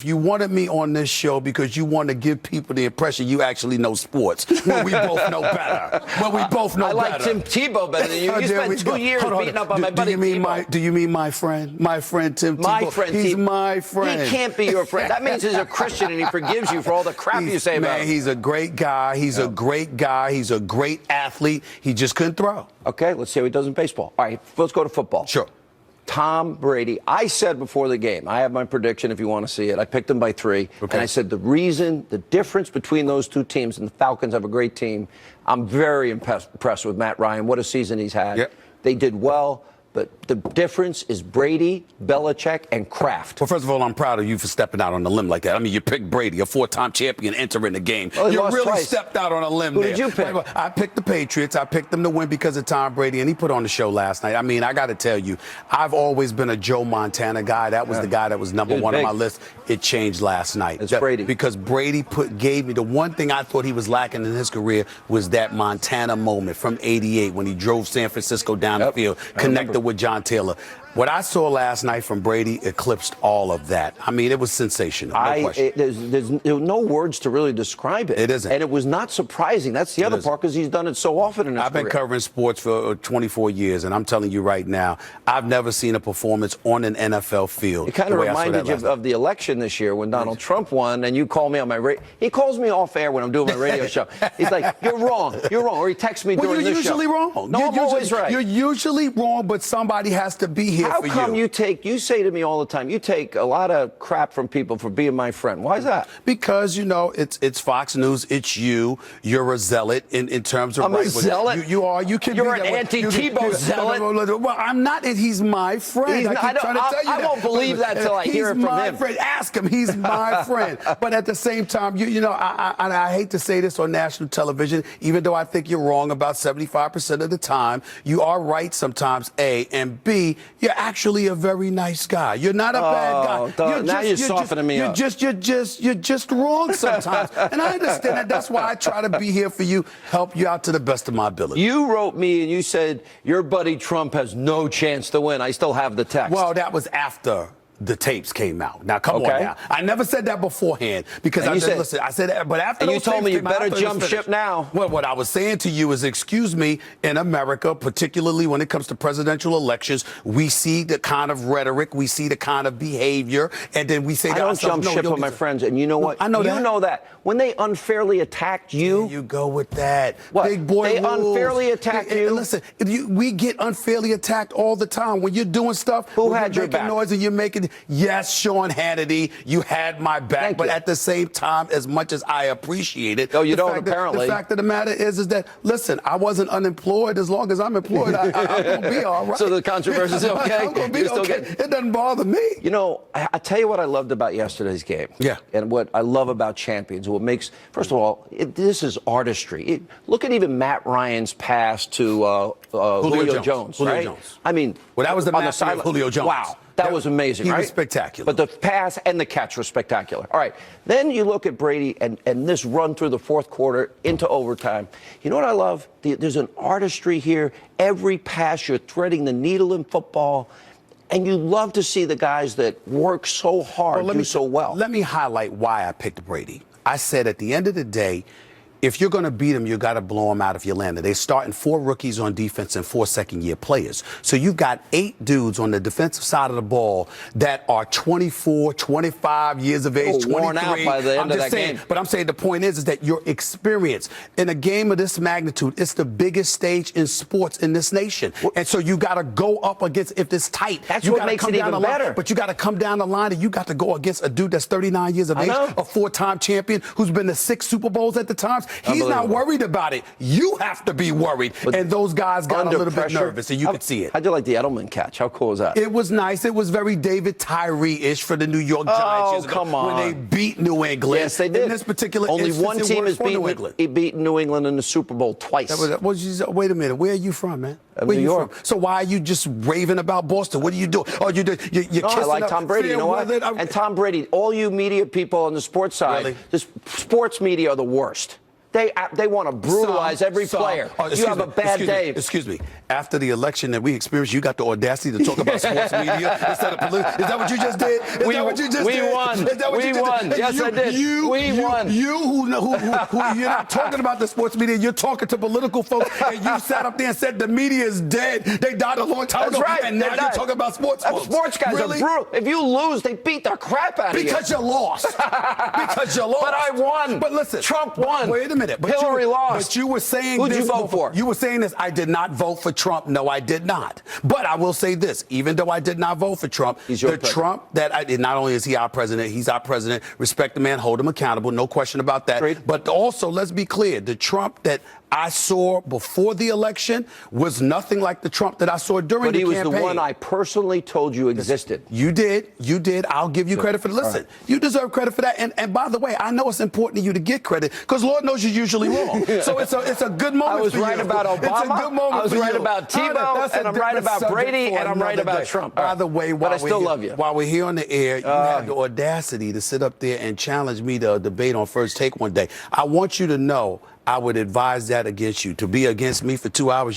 You wanted me on this show because you want to give people the impression you actually know sports. Well, we both know better. Well, we both know better. I like Tim Tebow better than you. You spent 2 years beating up on my buddy Tebow. Do you mean my friend? My friend Tim Tebow? My friend He's Tebow. my friend. He can't be your friend. That means he's a Christian and he forgives you for all the crap you say about him. Man, he's a great guy. He's a great guy. He's a great athlete. He just couldn't throw. Okay, let's see how he does in baseball. All right, let's go to football. Sure. Tom Brady, I said before the game, I have my prediction if you want to see it. I picked him by 3. Okay. And I said the difference between those two teams, and the Falcons have a great team. I'm very impressed with Matt Ryan. What a season he's had. Yep. They did well. But the difference is Brady, Belichick, and Kraft. Well, first of all, I'm proud of you for stepping out on a limb like that. I mean, you picked Brady, a 4-time champion, entering the game. Well, you really twice. stepped out on a limb Who there. did you pick? I picked the Patriots. I picked them to win because of Tom Brady, and he put on the show last night. I mean, I got to tell you, I've always been a Joe Montana guy. That was the guy that was number 1 on my list. It changed last night. It's Brady. Because Brady gave me the one thing I thought he was lacking in his career was that Montana moment from '88 when he drove San Francisco down the field, connected with John Taylor. What I saw last night from Brady eclipsed all of that. I mean, it was sensational. No question. There's no words to really describe it. It isn't. And it was not surprising. That's the other part because he's done it so often in his I've career. been covering sports for 24 years, and I'm telling you right now, I've never seen a performance on an NFL field. It kind of reminded you of the election this year when Donald Trump won, and you called me on my radio. He calls me off air when I'm doing my radio show. He's like, "You're wrong. You're wrong." Or he texts me during you're the show. usually wrong. No, I'm always right. You're usually wrong, but somebody has to be here How for you. come you say to me all the time, you take a lot of crap from people for being my friend? Why is that? Because, you know, it's Fox News, it's you. You're a zealot in terms of I'm a zealot? You are. You can You're be an anti-Tebow zealot. Well, I'm not. He's my friend. I won't believe that till I hear it from him. He's my friend. Ask him. He's my friend. But at the same time, you know, I hate to say this on national television, even though I think you're wrong about 75% of the time. You are right sometimes, A. And B, you're actually a very nice guy. You're not a bad guy. You're softening me up. You're just wrong sometimes. And I understand that. That's why I try to be here for you, help you out to the best of my ability. You wrote me and you said your buddy Trump has no chance to win. I still have the text. Well, that was after the tapes came out. Now, come on now. I never said that beforehand because I said, listen, I said that, but after and those you told me you came out, better jump ship now. Well, what I was saying to you is, excuse me, in America, particularly when it comes to presidential elections, we see the kind of rhetoric, we see the kind of behavior, and then we say I don't jump ship with my friends, and you know what? I know that. You know that. When they unfairly attacked you. There you go with that. What? Big boy They rules. unfairly attacked you? Listen, we get unfairly attacked all the time. When you're doing stuff, who had your back? Noise and you're making, yes, Sean Hannity, you had my back. But at the same time, as much as I appreciate it, you don't apparently. The fact of the matter is that, listen, I wasn't unemployed. As long as I'm employed, I'm going to be all right. So the controversy is okay? I'm going to be okay. It doesn't bother me. You know, I tell you what I loved about yesterday's game. Yeah. And what I love about champions, what makes, first of all, this is artistry. Look at even Matt Ryan's pass to Julio Jones, right? Jones. I mean, well, that was the mastery of Julio Jones. Wow. That was amazing, right? He was spectacular. But the pass and the catch were spectacular. All right. Then you look at Brady and this run through the fourth quarter into overtime. You know what I love? There's an artistry here. Every pass, you're threading the needle in football. And you love to see the guys that work so hard do so well. Let me highlight why I picked Brady. I said at the end of the day, if you're going to beat them, you got to blow them out if you land it. They're starting 4 rookies on defense and 4 second-year players. So you've got 8 dudes on the defensive side of the ball that are 24, 25 years of age, 23. Worn out by the end of that game. But I'm saying the point is that your experience in a game of this magnitude, it's the biggest stage in sports in this nation. And so you got to go up against, if it's tight, that's what makes it even better. But you got to come down the line and you got to go against a dude that's 39 years of age, a 4-time champion who's been to 6 Super Bowls at the times. He's not worried about it. You have to be worried. But and those guys got a little bit nervous, and you could see it. How'd you like the Edelman catch? How cool was that? It was nice. It was very David Tyree-ish for the New York Giants. Oh, come on. When they beat New England. Yes, they did. In this particular Only instance, one team has beaten New England in the Super Bowl twice. Wait a minute. Where are you from, man? New York. So why are you just raving about Boston? What are you doing? Oh, you're kissing I like Tom Brady. You know what? And Tom Brady, all you media people on the sports side, the sports media are the worst. They want to brutalize every player. You have a bad day. Excuse me. After the election that we experienced, you got the audacity to talk about sports media instead of politics. Is that what you just did? We won. Yes, I did. We won. You who you're not talking about the sports media. You're talking to political folks, and you sat up there and said the media is dead. They died a long time ago. Right. And now you're talking about sports folks. Sports guys are brutal. If you lose, they beat the crap out of you. Because you lost. Because you lost. But I won. But listen. Trump won. Wait a minute. But Hillary lost. But you were saying Who'd this. you vote for? You were saying this. I did not vote for Trump. No, I did not. But I will say this. Even though I did not vote for Trump, Trump not only is he our president, he's our president. Respect the man, hold him accountable. No question about that. Great. But also, let's be clear. The Trump that I saw before the election was nothing like the Trump that I saw during the campaign. But he was the one I personally told you existed. You did. I'll give you credit for that. Listen, you deserve credit for that. And by the way, I know it's important to you to get credit because Lord knows you're usually wrong. So it's a good moment. I was for right you. about Obama. It's a good moment I was for right you. about Tebow, and I'm right about Brady, and I'm right about Trump. By the way, but I still love you. While we're here on the air, you had the audacity to sit up there and challenge me to a debate on First Take one day. I want you to know I would advise that against you. To be against me for 2 hours,